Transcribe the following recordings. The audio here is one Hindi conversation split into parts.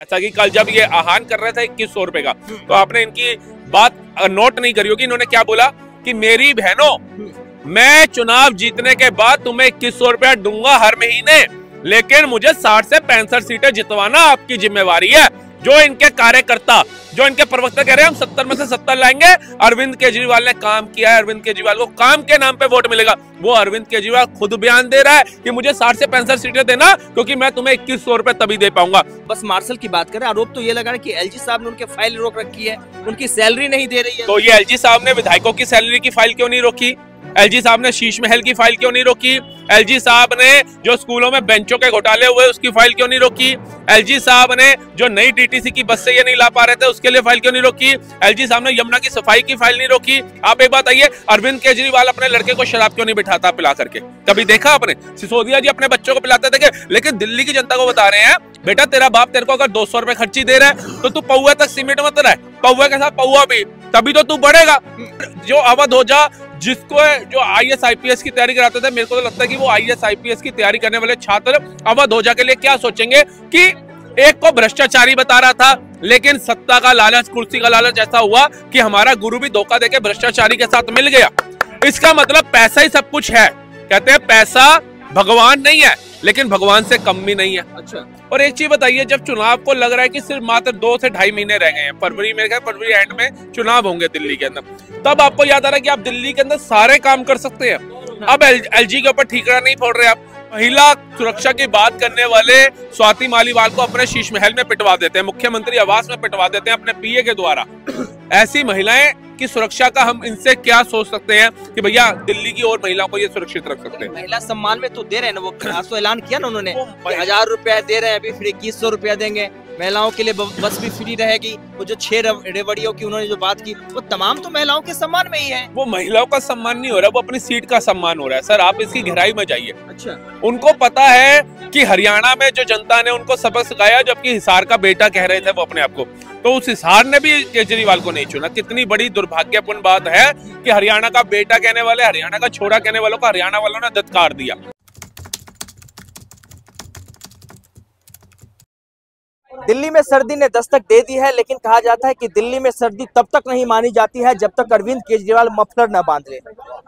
ऐसा कि कल जब ये आह्वान कर रहे थे 2100 रुपए का, तो आपने इनकी बात नोट नहीं करी होगी। इन्होंने क्या बोला कि मेरी बहनों, मैं चुनाव जीतने के बाद तुम्हें 2100 रुपया दूंगा हर महीने, लेकिन मुझे 60 से 65 सीटें जितवाना आपकी जिम्मेवारी है। जो इनके कार्यकर्ता, जो इनके प्रवक्ता कह रहे हैं हम 70 में से 70 लाएंगे, अरविंद केजरीवाल ने काम किया है, अरविंद केजरीवाल को काम के नाम पे वोट मिलेगा। वो अरविंद केजरीवाल खुद बयान दे रहा है कि मुझे 60 से 65 सीटें देना, क्योंकि मैं तुम्हें 2100 रुपए तभी दे पाऊंगा। बस मार्शल की बात करें, आरोप तो ये लगा है कि एलजी साहब ने उनके फाइल रोक रखी है, उनकी सैलरी नहीं दे रही है। तो ये एलजी साहब ने विधायकों की सैलरी की फाइल क्यों नहीं रोकी? एलजी साहब ने शीश महल की फाइल क्यों नहीं रोकी? एलजी साहब ने जो स्कूलों में बेंचों के घोटाले हुए उसकी फाइल क्यों नहीं रोकी? एलजी साहब ने जो नई डीटीसी की बस से ये नहीं ला पा रहे थे उसके लिए फाइल क्यों नहीं रोकी? एलजी साहब ने यमुना की सफाई की फाइल नहीं रोकी? आप एक बात आइए, अरविंद केजरीवाल अपने लड़के को शराब क्यों नहीं बिठाता पिला करके? कभी देखा आपने? सिसोदिया जी अपने बच्चों को पिलाते थे, लेकिन दिल्ली की जनता को बता रहे हैं, बेटा तेरा बाप तेरे को अगर 200 रुपए खर्ची दे रहा है तो तू पौवा तक सीमेंट मत रहा है, पौवा के साथ पौवा भी, तभी तो तू बढ़ेगा। जो अवध ओझा जिसको जो IAS IPS की तैयारी कराते थे, मेरे को तो लगता है कि वो IAS IPS की तैयारी करने वाले छात्र अवध ओझा के लिए क्या सोचेंगे कि एक को भ्रष्टाचारी बता रहा था, लेकिन सत्ता का लालच, कुर्सी का लालच ऐसा हुआ कि हमारा गुरु भी धोखा देके भ्रष्टाचारी के साथ मिल गया। इसका मतलब पैसा ही सब कुछ है। कहते हैं पैसा भगवान नहीं है, लेकिन भगवान से कम भी नहीं है। अच्छा, और एक चीज बताइए, जब चुनाव को लग रहा है कि सिर्फ मात्र 2 से 2.5 महीने रह गए हैं, फरवरी में, फरवरी एंड में चुनाव होंगे दिल्ली के अंदर, तब आपको याद आ रहा है कि आप दिल्ली के अंदर सारे काम कर सकते हैं। अब एलजी के ऊपर ठीकरा नहीं फोड़ रहे आप। महिला सुरक्षा की बात करने वाले स्वाति मालीवाल को अपने शीश महल में पिटवा देते हैं, मुख्यमंत्री आवास में पिटवा देते हैं अपने PA के द्वारा। ऐसी महिलाएं की सुरक्षा का हम इनसे क्या सोच सकते हैं कि भैया दिल्ली की और महिलाओं को ये सुरक्षित रख सकते हैं? महिला सम्मान में तो दे रहे हैं ना, वो आज तो ऐलान किया ना उन्होंने, 1000 रुपया दे रहे हैं, अभी फिर 2100 रुपया देंगे। महिलाओं के लिए बस भी फ्री रहेगी। वो जो 6 रेवड़ियों की उन्होंने जो बात की, वो तमाम तो महिलाओं के सम्मान में ही है। वो महिलाओं का सम्मान नहीं हो रहा, वो अपनी सीट का सम्मान हो रहा है। सर आप इसकी गहराई में जाइए। अच्छा, उनको पता है कि हरियाणा में जो जनता ने उनको सबक सिखाया, जबकि हिसार का बेटा कह रहे थे वो अपने आप को, तो उस हिसार ने भी केजरीवाल को नहीं चुना। कितनी बड़ी दुर्भाग्यपूर्ण बात है कि हरियाणा का बेटा कहने वाले, हरियाणा का छोरा कहने वालों को हरियाणा वालों ने धत्कार दिया। दिल्ली में सर्दी ने दस्तक दे दी है, लेकिन कहा जाता है कि दिल्ली में सर्दी तब तक नहीं मानी जाती है जब तक अरविंद केजरीवाल मफलर न बांध ले।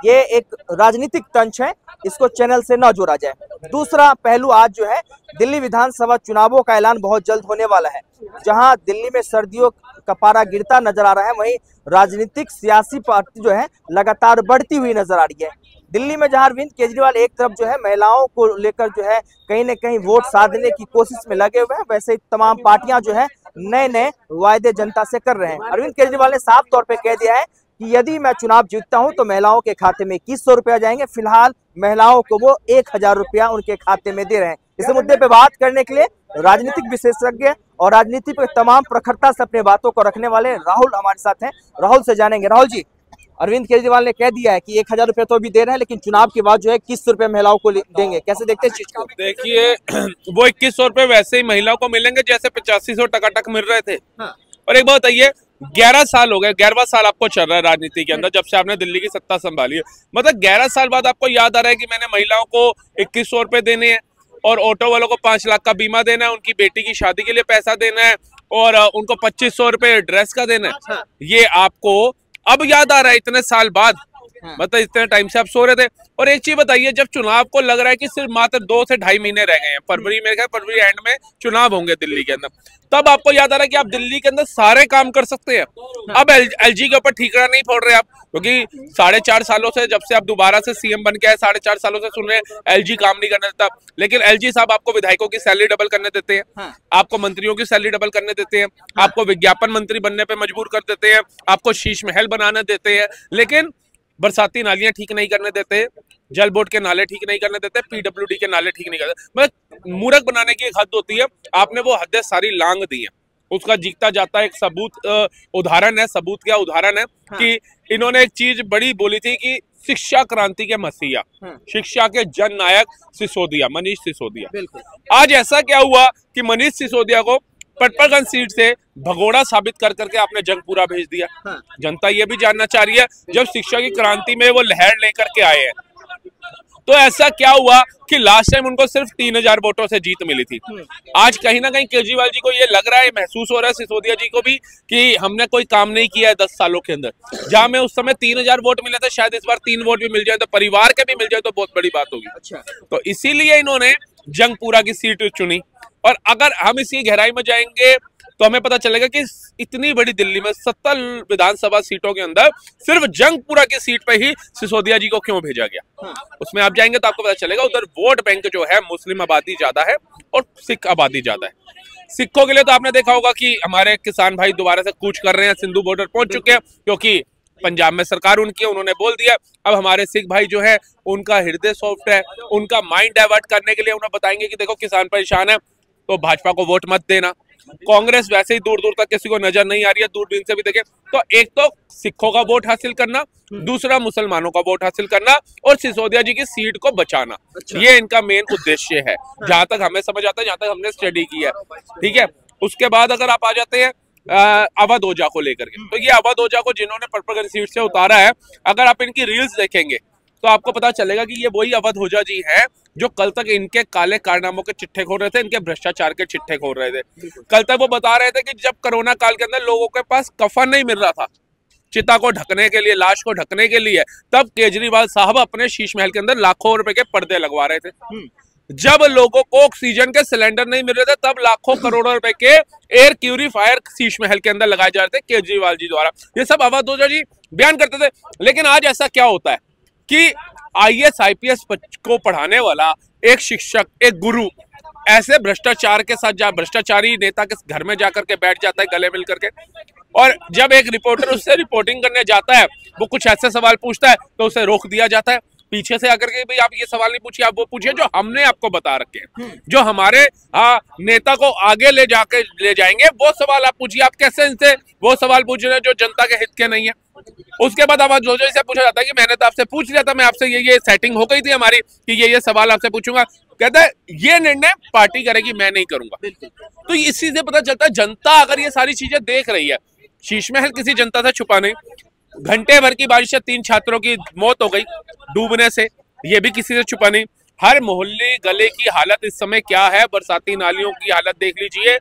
ये एक राजनीतिक तंज है, इसको चैनल से न जोड़ा जाए। दूसरा पहलू, आज जो है दिल्ली विधानसभा चुनावों का ऐलान बहुत जल्द होने वाला है। जहां दिल्ली में सर्दियों का पारा गिरता नजर आ रहा है, वहीं राजनीतिक सियासी पार्टी जो है लगातार बढ़ती हुई नजर आ रही है। दिल्ली में जहां अरविंद केजरीवाल एक तरफ जो है महिलाओं को लेकर जो है कहीं न कहीं वोट साधने की कोशिश में लगे हुए हैं, वैसे ही तमाम पार्टियां जो है नए नए वायदे जनता से कर रहे हैं। अरविंद केजरीवाल ने साफ तौर पे कह दिया है कि यदि मैं चुनाव जीतता हूं तो महिलाओं के खाते में 2100 रुपया जाएंगे। फिलहाल महिलाओं को वो 1000 रुपया उनके खाते में दे रहे हैं। इस मुद्दे पे बात करने के लिए राजनीतिक विशेषज्ञ और राजनीति पे तमाम प्रखरता से अपने बातों को रखने वाले राहुल हमारे साथ हैं। राहुल से जानेंगे। राहुल जी, अरविंद केजरीवाल ने कह दिया है कि 1000 रुपया तो भी दे रहे हैं, लेकिन चुनाव के बाद जो है 2100 रुपया महिलाओं को देंगे, कैसे देखते हैं इस चीज को? देखिए, वो 2100 रुपए वैसे ही महिलाओं को मिलेंगे जैसे 8500 टकाटक मिल रहे थे। हाँ। और एक बात बताइए, 11 साल हो गए, 11वां साल आपको चल रहा है राजनीति के अंदर, जब से आपने दिल्ली की सत्ता संभाली है। मतलब 11 साल बाद आपको याद आ रहा है कि मैंने महिलाओं को 2100 रुपए देने हैं, और ऑटो वालों को 5 लाख का बीमा देना है, उनकी बेटी की शादी के लिए पैसा देना है, और उनको 2500 रुपए ड्रेस का देना है। ये आपको अब याद आ रहा है इतने साल बाद? मतलब इतने टाइम से आप सो रहे थे। और एक चीज बताइए, जब चुनाव को लग रहा है कि सिर्फ मात्र 2 से 2.5 महीने रह गए हैं, फरवरी में, फरवरी एंड में चुनाव होंगे दिल्ली के अंदर, तब आपको याद आ रहा है कि आप दिल्ली के अंदर सारे काम कर सकते हैं। अब एलजी के ऊपर ठीकरा नहीं फोड़ रहे आप, क्योंकि 4.5 सालों से, जब से आप दोबारा से CM बन के आए, 4.5 सालों से सुन रहे हैं एलजी काम नहीं करने देता। लेकिन एलजी साहब आपको विधायकों की सैलरी डबल करने देते हैं, आपको मंत्रियों की सैलरी डबल करने देते हैं, आपको विज्ञापन मंत्री बनने पे मजबूर कर देते हैं, आपको शीश महल बनाने देते हैं, लेकिन बरसाती नालियां ठीक नहीं करने देते, जल बोर्ड के नाले ठीक नहीं करने देते, PWD के नाले ठीक नहीं करते। मतलब मूर्ख बनाने की एक हद होती है। आपने वो हदें सारी लांग दी है, उसका जीता जाता एक सबूत उदाहरण है। सबूत क्या उदाहरण है? कि इन्होंने एक चीज बड़ी बोली थी कि शिक्षा क्रांति के मसीहा, शिक्षा के जन नायक सिसोदिया, मनीष सिसोदिया। आज ऐसा क्या हुआ कि मनीष सिसोदिया को पटपरगंज सीट से भगोड़ा साबित कर करके आपने जंगपुरा भेज दिया। जनता ये भी जानना चाह रही है, जब शिक्षा की क्रांति में वो लहर लेकर के आए हैं, तो ऐसा क्या हुआ कि लास्ट टाइम उनको सिर्फ 3000 वोटों से जीत मिली थी। आज कहीं ना कहीं केजरीवाल जी को ये लग रहा है, महसूस हो रहा है, सिसोदिया जी को भी, कि हमने कोई काम नहीं किया है 10 सालों के अंदर। जहां में उस समय 3000 वोट मिले थे, शायद इस बार 3 वोट भी मिल जाए, तो परिवार के भी मिल जाए तो बहुत बड़ी बात होगी। अच्छा। तो इसीलिए इन्होंने जंगपुरा की सीट चुनी। और अगर हम इसकी गहराई में जाएंगे तो हमें पता चलेगा कि इतनी बड़ी दिल्ली में 70 विधानसभा सीटों के अंदर सिर्फ जंगपुरा की सीट पे ही सिसोदिया जी को क्यों भेजा गया, उसमें आप जाएंगे तो आपको पता चलेगा। उधर वोट बैंक जो है, मुस्लिम आबादी ज्यादा है और सिख आबादी ज्यादा है। सिखों के लिए तो आपने देखा होगा कि हमारे किसान भाई दोबारा से कूच कर रहे हैं, सिंधु बॉर्डर पहुंच चुके हैं, क्योंकि पंजाब में सरकार उनकी है, उन्होंने बोल दिया। अब हमारे सिख भाई जो है उनका हृदय सॉफ्ट है, उनका माइंड डाइवर्ट करने के लिए उन्हें बताएंगे कि देखो किसान परेशान है तो भाजपा को वोट मत देना। कांग्रेस वैसे ही दूर दूर तक किसी को नजर नहीं आ रही है, दूरबीन से भी देखें तो एक तो सिखों का वोट हासिल करना, दूसरा मुसलमानों का वोट हासिल करना और सिसोदिया जी की सीट को बचाना। अच्छा। ये इनका मेन उद्देश्य है, जहां तक हमें समझ आता है, जहां तक हमने स्टडी की है। ठीक है, उसके बाद अगर आप आ जाते हैं अवध ओझा को लेकर के, तो ये अवध ओझा को जिन्होंने पर्पल सीट से उतारा है, अगर आप इनकी रील्स देखेंगे तो आपको पता चलेगा कि ये वही अवध ओझा जी हैं जो कल तक इनके काले कारनामों के चिट्ठे खोल रहे थे, इनके भ्रष्टाचार के चिट्ठे खोल रहे थे। कल तक वो बता रहे थे कि जब कोरोना काल के अंदर लोगों के पास कफन नहीं मिल रहा था चिता को ढकने के लिए, लाश को ढकने के लिए, तब केजरीवाल साहब अपने शीश महल के अंदर लाखों रुपए के पर्दे लगवा रहे थे। जब लोगों को ऑक्सीजन के सिलेंडर नहीं मिल रहे थे, तब लाखों करोड़ों रुपए के एयर प्यूरिफायर शीश महल के अंदर लगाए जा रहे थे केजरीवाल जी द्वारा। ये सब अवध ओझा जी बयान करते थे। लेकिन आज ऐसा क्या होता है कि IAS IPS को पढ़ाने वाला एक शिक्षक, एक गुरु ऐसे भ्रष्टाचार के साथ भ्रष्टाचारी नेता के घर में जाकर के बैठ जाता है गले मिल करके, और जब एक रिपोर्टर उससे रिपोर्टिंग करने जाता है, वो कुछ ऐसे सवाल पूछता है तो उसे रोक दिया जाता है पीछे से आकर के, भाई आप ये सवाल नहीं पूछिए, आप वो पूछिए जो हमने आपको बता रखे हैं, जो हमारे नेता को आगे ले जाएंगे, वो सवाल आप पूछिए। आप कैसे इनसे वो सवाल पूछ रहे हैं जो जनता के हित के नहीं है। उसके बाद आवाज ओझा से पूछा जाता है कि मैंने तो आपसे पूछ लिया था, मैं आपसे ये सेटिंग हो गई थी हमारी कि ये सवाल आपसे पूछूंगा। कहता है ये निर्णय पार्टी करेगी, मैं नहीं करूंगा। तो इसी से पता चलता है जनता अगर ये सारी चीजें देख रही है, शीश महल किसी जनता से छुपा नहीं, घंटे भर की बारिश से 3 छात्रों की मौत हो गई डूबने से, ये भी किसी से छुपा नहीं। हर मोहल्ले गले की हालत इस समय क्या है, बरसाती नालियों की हालत देख लीजिए,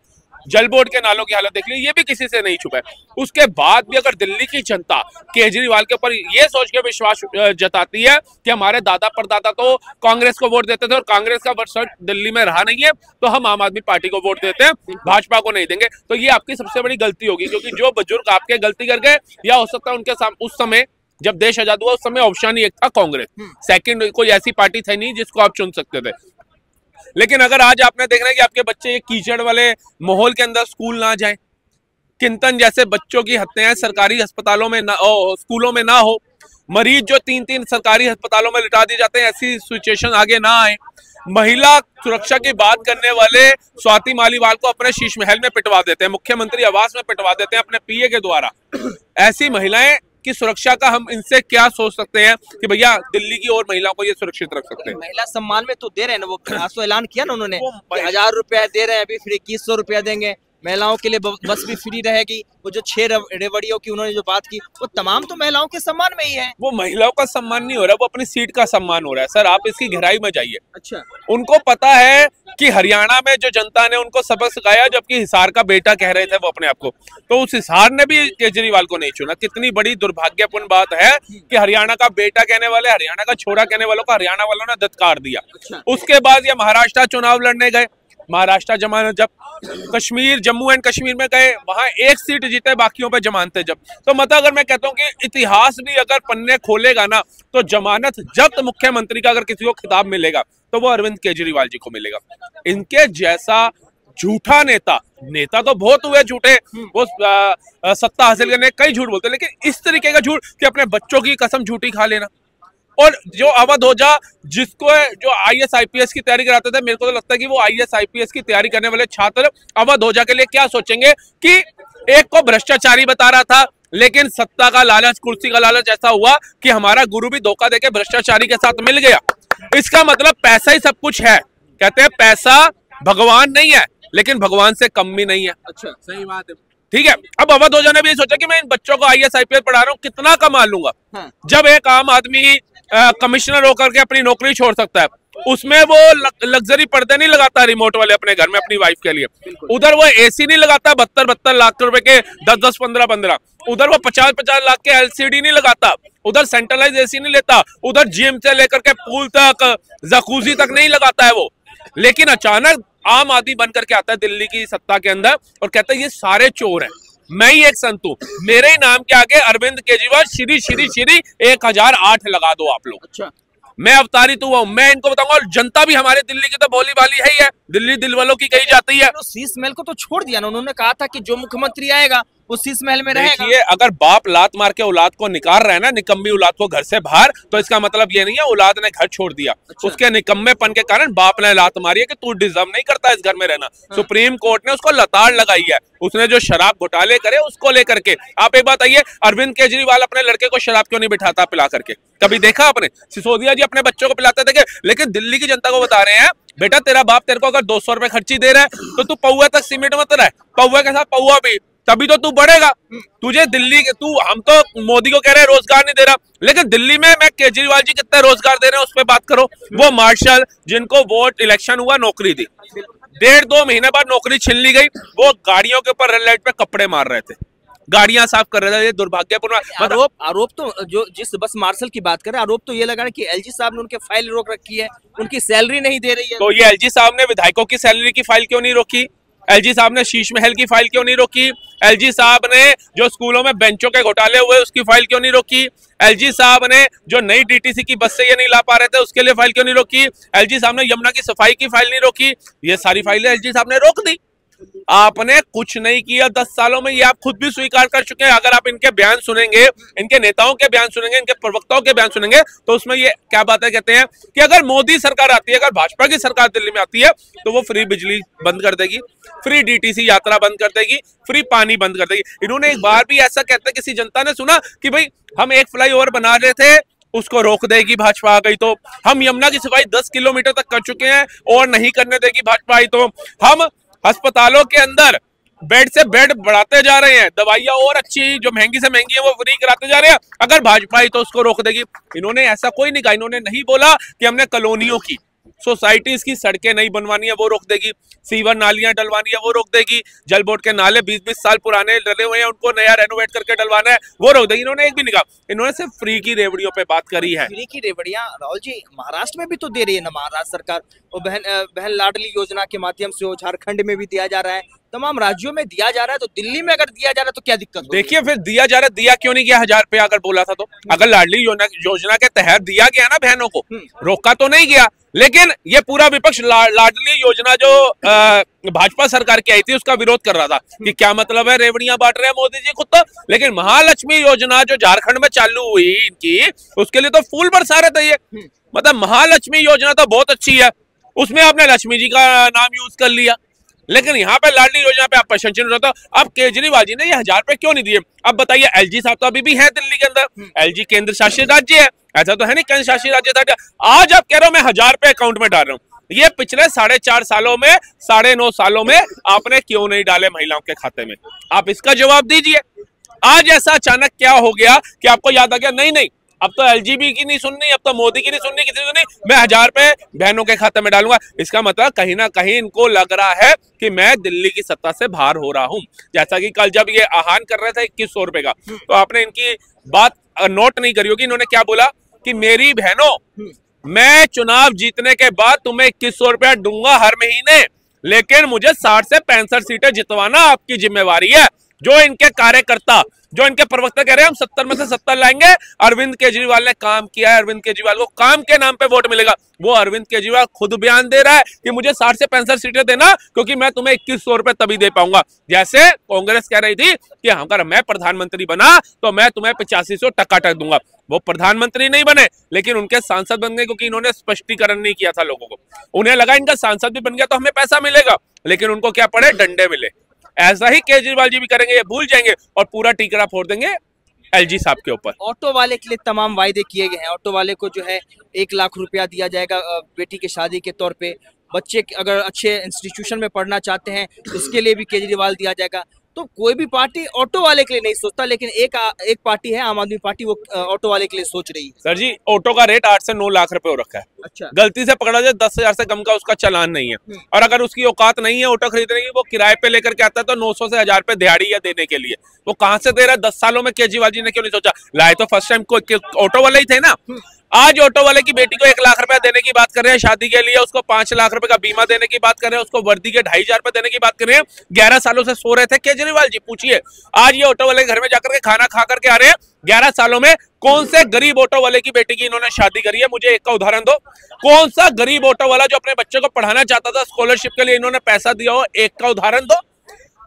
जल बोर्ड के नालों की हालत देख लीजिए, ये भी किसी से नहीं छुपा है। उसके बाद भी अगर दिल्ली की जनता केजरीवाल के ऊपर ये सोच के विश्वास जताती है कि हमारे दादा परदादा तो कांग्रेस को वोट देते थे और कांग्रेस का वर्चस्व दिल्ली में रहा नहीं है, तो हम आम आदमी पार्टी को वोट देते हैं, भाजपा को नहीं देंगे, तो ये आपकी सबसे बड़ी गलती होगी। क्योंकि जो बुजुर्ग आपके गलती कर गए, या हो सकता है उनके उस समय जब देश आजाद हुआ उस समय ऑप्शन ही एक था कांग्रेस, सेकंड कोई ऐसी पार्टी थी नहीं जिसको आप चुन सकते थे। लेकिन अगर आज आपने देखना है कि आपके बच्चे ये कीचड़ वाले माहौल के अंदर स्कूल ना जाएं, किंतन जैसे बच्चों की हत्याएं सरकारी अस्पतालों में ना हो, स्कूलों में ना हो, मरीज जो 3-3 सरकारी अस्पतालों में लिटा दिए जाते हैं, ऐसी सिचुएशन आगे ना आए, महिला सुरक्षा की बात करने वाले स्वाति मालीवाल को अपने शीश महल में पिटवा देते हैं, मुख्यमंत्री आवास में पिटवा देते हैं अपने PA के द्वारा। ऐसी महिलाएं की सुरक्षा का हम इनसे क्या सोच सकते हैं कि भैया दिल्ली की और महिलाओं को ये सुरक्षित रख सकते हैं। महिला सम्मान में तो दे रहे हैं ना, वो आज तो ऐलान किया ना उन्होंने, 1000 रुपया दे रहे हैं, अभी फिर 2100 रुपया देंगे, महिलाओं के लिए बस भी फ्री रहेगी। वो जो 6 रेवड़ियों की उन्होंने जो बात की, वो तमाम तो महिलाओं के सम्मान में ही है। वो महिलाओं का सम्मान नहीं हो रहा, वो अपनी सीट का सम्मान हो रहा है। सर आप इसकी गहराई में जाइए। अच्छा, उनको पता है कि हरियाणा में जो जनता ने उनको सबक सिखाया, जबकि हिसार का बेटा कह रहे थे वो अपने आप को, तो उस हिसार ने भी केजरीवाल को नहीं चुना। कितनी बड़ी दुर्भाग्यपूर्ण बात है कि हरियाणा का बेटा कहने वाले, हरियाणा का छोरा कहने वालों को हरियाणा वालों ने धत्कार दिया। अच्छा। उसके बाद ये महाराष्ट्र चुनाव लड़ने गए, महाराष्ट्र जमानत, जब कश्मीर जम्मू एंड कश्मीर में गए वहां 1 सीट जीते, बाकियों पे जमानतें जब। तो मतलब अगर मैं कहता हूं कि इतिहास भी अगर पन्ने खोलेगा ना, तो जमानत जब्त मुख्यमंत्री का अगर किसी को खिताब मिलेगा तो वो अरविंद केजरीवाल जी को मिलेगा। इनके जैसा झूठा नेता तो बहुत हुए झूठे, वो सत्ता हासिल करने कई झूठ बोलते, लेकिन इस तरीके का झूठ कि अपने बच्चों की कसम झूठी खा लेना। और जो अवध ओझा जिसको जो IAS IPS की तैयारी कराते थे, मेरे को तो लगता है कि वो IAS IPS की तैयारी करने वाले छात्र अवध ओझा के लिए क्या सोचेंगे कि एक को भ्रष्टाचारी बता रहा था, लेकिन सत्ता का लालच, कुर्सी का लालच ऐसा हुआ कि हमारा गुरु भी धोखा देके भ्रष्टाचारी के साथ मिल गया। इसका मतलब पैसा ही सब कुछ है। कहते हैं पैसा भगवान नहीं है, लेकिन भगवान से कम भी नहीं है। अच्छा, सही बात है। ठीक है, अब अवध ओझा ने भी सोचा कि मैं इन बच्चों को IAS IPS पढ़ा रहा हूँ, कितना कमा लूंगा। हाँ। जब एक आम आदमी कमिश्नर होकर के अपनी नौकरी छोड़ सकता है, उसमें वो लग्जरी पर्दे नहीं लगाता रिमोट वाले अपने घर में अपनी वाइफ के लिए। उधर वो एसी नहीं लगाता 72 लाख रुपए के 10 15 उधर वो 50 लाख के एलसीडी नहीं लगाता, उधर सेंट्रलाइज एसी नहीं लेता, उधर जिम से लेकर के पूल तक जकूजी तक नहीं लगाता है वो। लेकिन अचानक आम आदमी बन करके आता है दिल्ली की सत्ता के अंदर और कहता है ये सारे चोर हैं, मैं ही एक संत हूं, मेरे ही नाम के आगे अरविंद केजरीवाल श्री श्री श्री 1008 लगा दो आप लोग। अच्छा, मैं अवतारित हुआ हूं, मैं इनको बताऊंगा। और जनता भी हमारे दिल्ली की तो भोली भाली है ही है, दिल्ली दिल वालों की कही जाती है। तो शीश महल को तो छोड़ दिया ना, उन्होंने कहा था कि जो मुख्यमंत्री आएगा वो शीश महल में रहेगा। देखिए, अगर बाप लात मार के औलाद को निकाल रहा है ना, निकम्मी औलाद को घर से बाहर, तो इसका मतलब ये नहीं है औलाद ने घर छोड़ दिया। अच्छा। उसके निकम्मेपन के कारण बाप ने लात मारी है कि तू डिजर्व नहीं करता इस घर में रहना। सुप्रीम कोर्ट ने उसको लताड़ लगाई है, उसने जो शराब घोटाले करे उसको लेकर के। आप एक बात आइए, अरविंद केजरीवाल अपने लड़के को शराब क्यों नहीं बिठाता पिला करके? कभी देखा आपने? सिसोदिया जी अपने बच्चों को पिलाते थे। लेकिन दिल्ली की जनता को बता रहे हैं, बेटा तेरा बाप तेरे को अगर 200 रुपए खर्ची दे रहा है तो तू पौवा तक सीमेंट मत रहा है, पौवा के साथ पौवा भी, तभी तो तू बढ़ेगा। तुझे दिल्ली के हम तो मोदी को कह रहे हैं रोजगार नहीं दे रहा, लेकिन दिल्ली में मैं केजरीवाल जी कितने रोजगार दे रहे हैं उस पर बात करो। वो मार्शल जिनको वोट इलेक्शन हुआ नौकरी दी, 1.5-2 महीने बाद नौकरी छीन ली गई, वो गाड़ियों के ऊपर रेड लाइट पे कपड़े मार रहे थे, गाड़ियां साफ कर रहे थे। ये दुर्भाग्यपूर्ण आरोप तो जो जिस बस मार्शल की बात करें, आरोप तो ये लगा कि एलजी साहब ने उनके फाइल रोक रखी है, उनकी सैलरी नहीं दे रही है। तो ये एलजी साहब ने विधायकों की सैलरी की फाइल क्यों नहीं रोकी? एलजी साहब ने शीश महल की फाइल क्यों नहीं रोकी? एलजी साहब ने जो स्कूलों में बेंचों के घोटाले हुए उसकी फाइल क्यों नहीं रोकी? एलजी साहब ने जो नई डीटीसी की बस से ये नहीं ला पा रहे थे उसके लिए फाइल क्यों नहीं रोकी? एलजी साहब ने यमुना की सफाई की फाइल नहीं रोकी? ये सारी फाइलें एलजी साहब ने रोक दी। आपने कुछ नहीं किया 10 सालों में, ये आप खुद भी स्वीकार कर चुके हैं। अगर आप इनके बयान सुनेंगे, इनके नेताओं के बयान सुनेंगे, इनके प्रवक्ताओं के बयान सुनेंगे, तो उसमें ये क्या बातें कहते हैं कि अगर मोदी सरकार आती है, अगर भाजपा की सरकार दिल्ली में आती है, तो वो फ्री बिजली बंद कर देगी, फ्री डीटीसी यात्रा बंद कर देगी, फ्री पानी बंद कर देगी। इन्होंने एक बार भी ऐसा कहते किसी जनता ने सुना कि भाई हम एक फ्लाईओवर बना रहे थे उसको रोक देगी भाजपा आ गई तो? हम यमुना की सफाई 10 किलोमीटर तक कर चुके हैं और नहीं करने देगी भाजपा आई तो? हम अस्पतालों के अंदर बेड से बेड बढ़ाते जा रहे हैं, दवाइयां और अच्छी जो महंगी से महंगी है वो फ्री कराते जा रहे हैं, अगर भाजपा आई तो उसको रोक देगी। इन्होंने ऐसा कोई नहीं कहा, इन्होंने नहीं बोला कि हमने कॉलोनियों की सोसाइटीज की सड़कें नहीं बनवानी है वो रोक देगी, सीवर नालियां डलवानी है वो रोक देगी, जल बोर्ड के नाले 20-20 साल पुराने डले हुए हैं उनको नया रेनोवेट करके डलवाना है वो रोक देगी। इन्होंने एक भी नहीं कहा, इन्होंने सिर्फ फ्री की रेवड़ियों पे बात करी है। फ्री की रेवड़ियां राहुल जी महाराष्ट्र में भी तो दे रही है ना महाराष्ट्र सरकार, वो बहन लाडली योजना के माध्यम से, वो झारखंड में भी दिया जा रहा है, तमाम राज्यों में दिया जा रहा है, तो दिल्ली में अगर दिया जा रहा है तो क्या दिक्कत? देखिए फिर दिया जा रहा है, दिया क्यों नहीं गया 1000 रुपया अगर बोला था तो? अगर लाडली योजना के तहत दिया गया ना बहनों को, रोका तो नहीं गया। लेकिन ये पूरा विपक्ष लाडली योजना जो भाजपा सरकार की आई थी उसका विरोध कर रहा था कि क्या मतलब है रेवड़ियां बांट रहे हैं मोदी जी खुद तो। लेकिन महालक्ष्मी योजना जो झारखंड में चालू हुई इनकी, उसके लिए तो फूल बरसा रहे थे ये। मतलब महालक्ष्मी योजना तो बहुत अच्छी है, उसमें आपने लक्ष्मी जी का नाम यूज कर लिया, लेकिन यहाँ पे लाडली योजना पे आप प्रशंसा हो रहा था। अब केजरीवाल जी ने ये 1000 रुपए क्यों नहीं दिए? अब बताइए, एलजी साहब तो अभी भी है दिल्ली के अंदर, एलजी केंद्र शासित राज्य है, ऐसा तो है नहीं केंद्र शासित राज्य था। आज आप कह रहे हो मैं 1000 रुपए अकाउंट में डाल रहा हूँ, ये पिछले 4.5 सालों में 9.5 सालों में आपने क्यों नहीं डाले महिलाओं के खाते में? आप इसका जवाब दीजिए। आज ऐसा अचानक क्या हो गया कि आपको याद आ गया नहीं अब तो एलजीबी की नहीं सुननी, अब तो मोदी की नहीं सुननी, किसी की नहीं, मैं 1000 रुपए बहनों के खाते में डालूंगा। इसका मतलब कहीं ना कहीं इनको लग रहा है कि मैं दिल्ली की सत्ता से बाहर हो रहा हूं। जैसा कि कल जब ये आह्वान कर रहे थे 2100 रुपए का, तो आपने इनकी बात नोट नहीं करी होगी, इन्होंने क्या बोला कि मेरी बहनों, मैं चुनाव जीतने के बाद तुम्हें 2100 रुपया दूंगा हर महीने, लेकिन मुझे 60 से 65 सीटें जितवाना आपकी जिम्मेवारी है। जो इनके कार्यकर्ता, जो इनके प्रवक्ता कह रहे हैं हम 70 में से 70 लाएंगे, अरविंद केजरीवाल ने काम किया है, अरविंद केजरीवाल को काम के नाम पे वोट मिलेगा। वो अरविंद केजरीवाल खुद बयान दे रहा है कि मुझे 60 से 65 सीटें देना, क्योंकि मैं तुम्हें 2100 रुपए तभी दे पाऊंगा। जैसे कांग्रेस कह रही थी कि अगर मैं प्रधानमंत्री बना तो मैं तुम्हें 8500 टका दूंगा। वो प्रधानमंत्री नहीं बने, लेकिन उनके सांसद बन गए, क्योंकि इन्होंने स्पष्टीकरण नहीं किया था लोगों को। उन्हें लगा इनका सांसद भी बन गया तो हमें पैसा मिलेगा, लेकिन उनको क्या पड़े, डंडे मिले। ऐसा ही केजरीवाल जी भी करेंगे, ये भूल जाएंगे और पूरा टीकरा फोड़ देंगे एलजी साहब के ऊपर। ऑटो वाले के लिए तमाम वायदे किए गए हैं, ऑटो वाले को जो है 1 लाख रुपया दिया जाएगा बेटी की शादी के तौर पे, बच्चे अगर अच्छे इंस्टीट्यूशन में पढ़ना चाहते हैं तो उसके लिए भी केजरीवाल दिया जाएगा। तो कोई भी पार्टी ऑटो वाले के लिए नहीं सोचता, लेकिन एक पार्टी है आम आदमी पार्टी, वो ऑटो वाले के लिए सोच रही है। सर जी, ऑटो का रेट 8 से 9 लाख रुपए हो रखा है। अच्छा। गलती से पकड़ा जाए 10,000 से कम का उसका चालान नहीं है, और अगर उसकी औकात नहीं है ऑटो खरीदने की, वो किराए पे लेकर के आता है तो 900 से 1000 रुपए दिहाड़ी या देने के लिए वो कहां से दे रहा है? 10 सालों में केजरीवाल जी ने क्यों नहीं सोचा? लाए तो फर्स्ट टाइम ऑटो वाले ही थे ना। आज ऑटो वाले की बेटी को 1 लाख रुपया देने की बात कर रहे हैं शादी के लिए, उसको 5 लाख रुपए का बीमा देने की बात कर रहे हैं, उसको वर्दी के 2,500 रुपए देने की बात कर रहे हैं। 11 सालों से सो रहे थे केजरीवाल जी, पूछिए आज ये ऑटो वाले घर में जाकर के खाना खा करके आ रहे हैं। 11 सालों में कौन से गरीब ऑटो वाले की बेटी की इन्होंने शादी करी है? मुझे एक का उदाहरण दो। कौन सा गरीब ऑटो वाला जो अपने बच्चे को पढ़ाना चाहता था स्कॉलरशिप के लिए इन्होंने पैसा दिया हो? एक का उदाहरण दो।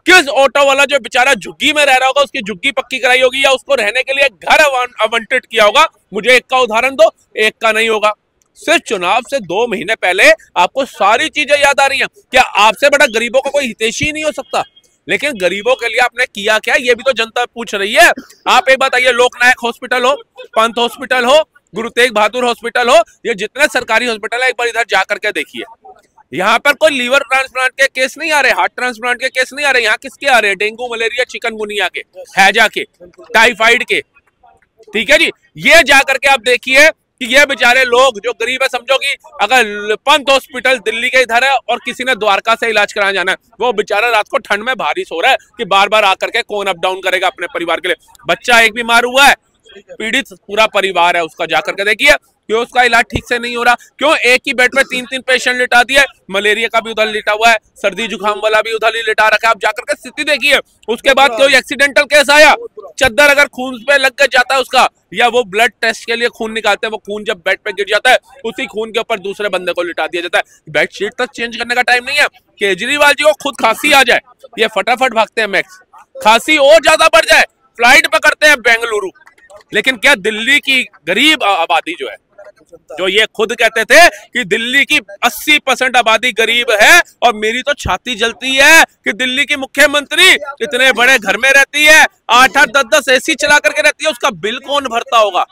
किस ऑटो वाला जो बेचारा झुग्गी में रह रहा होगा, उसकी झुग्गी पक्की कराई होगी या उसको रहने के लिए घर आवंटित किया होगा? मुझे एक का उदाहरण दो। एक का नहीं होगा। सिर्फ चुनाव से 2 महीने पहले आपको सारी चीजें याद आ रही हैं। क्या आपसे बड़ा गरीबों का कोई हितैषी ही नहीं हो सकता? लेकिन गरीबों के लिए आपने किया क्या, ये भी तो जनता पूछ रही है। आप एक बात आइए, लोकनायक हॉस्पिटल हो, पंत हॉस्पिटल हो, गुरु तेग बहादुर हॉस्पिटल हो, ये जितने सरकारी हॉस्पिटल है एक बार इधर जाकर के देखिए। यहाँ पर कोई लीवर ट्रांसप्लांट के केस नहीं आ रहे, हार्ट ट्रांसप्लांट के केस नहीं आ रहे। यहाँ किसके आ रहे हैं? डेंगू, मलेरिया, चिकनगुनिया के, हैजा के, टाइफाइड के। ठीक है जी, ये जाकर के आप देखिए कि ये बेचारे लोग जो गरीब है, समझो कि अगर पंत हॉस्पिटल दिल्ली के इधर है और किसी ने द्वारका से इलाज कराने जाना है, वो बेचारा रात को ठंड में भारी सो रहा है कि बार बार आकर के कौन अप डाउन करेगा अपने परिवार के लिए। बच्चा एक बीमार हुआ है, पीड़ित पूरा परिवार है उसका, जाकर के देखिए क्यों उसका इलाज ठीक से नहीं हो रहा। क्यों एक ही बेड पे 3-3 पेशेंट लिटा दिए, मलेरिया का भी उधर लिटा हुआ है, सर्दी जुकाम वाला भी उधर ही लिटा रखा है। आप जाकर के स्थिति देखिए। उसके बाद कोई एक्सीडेंटल केस आया, चद्दर अगर खून पे लग जाता है उसका, या वो ब्लड टेस्ट के लिए खून निकालते हैं, वो खून जब बेड पे गिर जाता है उसी खून के ऊपर दूसरे बंदे को लिटा दिया जाता है। बेडशीट तक चेंज करने का टाइम नहीं है। केजरीवाल जी को खुद खांसी आ जाए, ये फटाफट भागते हैं मैक्स, खांसी और ज्यादा बढ़ जाए फ्लाइट पकड़ते हैं बेंगलुरु। लेकिन क्या दिल्ली की गरीब आबादी जो है, जो ये खुद कहते थे कि दिल्ली की 80% आबादी गरीब है, और मेरी तो छाती जलती है कि दिल्ली की मुख्यमंत्री इतने बड़े घर में रहती है, 8-8, 10-10 एसी चला करके रहती है, उसका बिल कौन भरता होगा?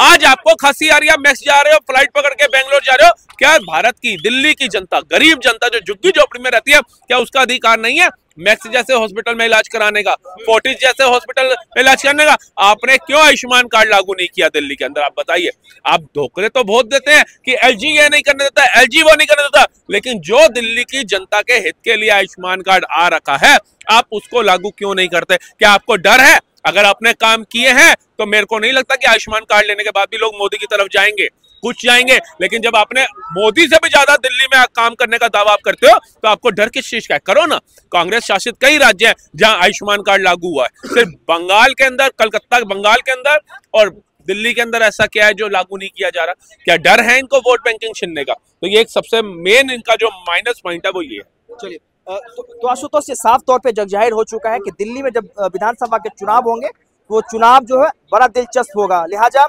आज आपको खांसी आ रही है, मैक्स जा रहे हो, फ्लाइट पकड़ के बेंगलोर जा रहे हो। क्या भारत की, दिल्ली की जनता, गरीब जनता जो झुग्गी झोपड़ी में रहती है, क्या उसका अधिकार नहीं है मैक्स जैसे हॉस्पिटल में इलाज कराने का, फोर्टिस जैसे हॉस्पिटल में इलाज करने का? आपने क्यों आयुष्मान कार्ड लागू नहीं किया दिल्ली के अंदर? आप बताइए। आप धोखे तो बहुत देते हैं कि एलजी ये नहीं करने देता, एलजी वो नहीं करने देता, लेकिन जो दिल्ली की जनता के हित के लिए आयुष्मान कार्ड आ रखा है, आप उसको लागू क्यों नहीं करते? क्या आपको डर है? अगर आपने काम किए हैं तो मेरे को नहीं लगता कि आयुष्मान कार्ड लेने के बाद भी लोग मोदी की तरफ जाएंगे, कुछ जाएंगे। लेकिन जब आपने मोदी से भी ज्यादा दिल्ली में काम करने का दावा आप करते हो, तो आपको डर किस चीज का है? करो ना। कांग्रेस शासित कई राज्य हैं जहां आयुष्मान कार्ड लागू हुआ है, सिर्फ बंगाल के अंदर, कलकत्ता बंगाल के अंदर और दिल्ली के अंदर ऐसा क्या है जो लागू नहीं किया जा रहा? क्या डर है इनको वोट बैंकिंग छीनने का? तो ये एक सबसे मेन इनका जो माइनस पॉइंट है वो ये है। चलिए, तो आशुतोष, ये साफ तौर पे जग जाहिर हो चुका है कि दिल्ली में जब विधानसभा के चुनाव होंगे, वो चुनाव जो है बड़ा दिलचस्प होगा। लिहाजा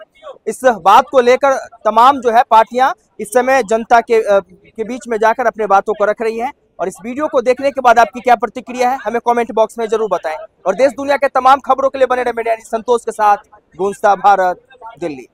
इस बात को लेकर तमाम जो है पार्टियां इस समय जनता के बीच में जाकर अपने बातों को रख रही हैं। और इस वीडियो को देखने के बाद आपकी क्या प्रतिक्रिया है, हमें कमेंट बॉक्स में जरूर बताएं। और देश दुनिया के तमाम खबरों के लिए बने रहे मीडिया संतोष के साथ। गूंजता भारत, दिल्ली।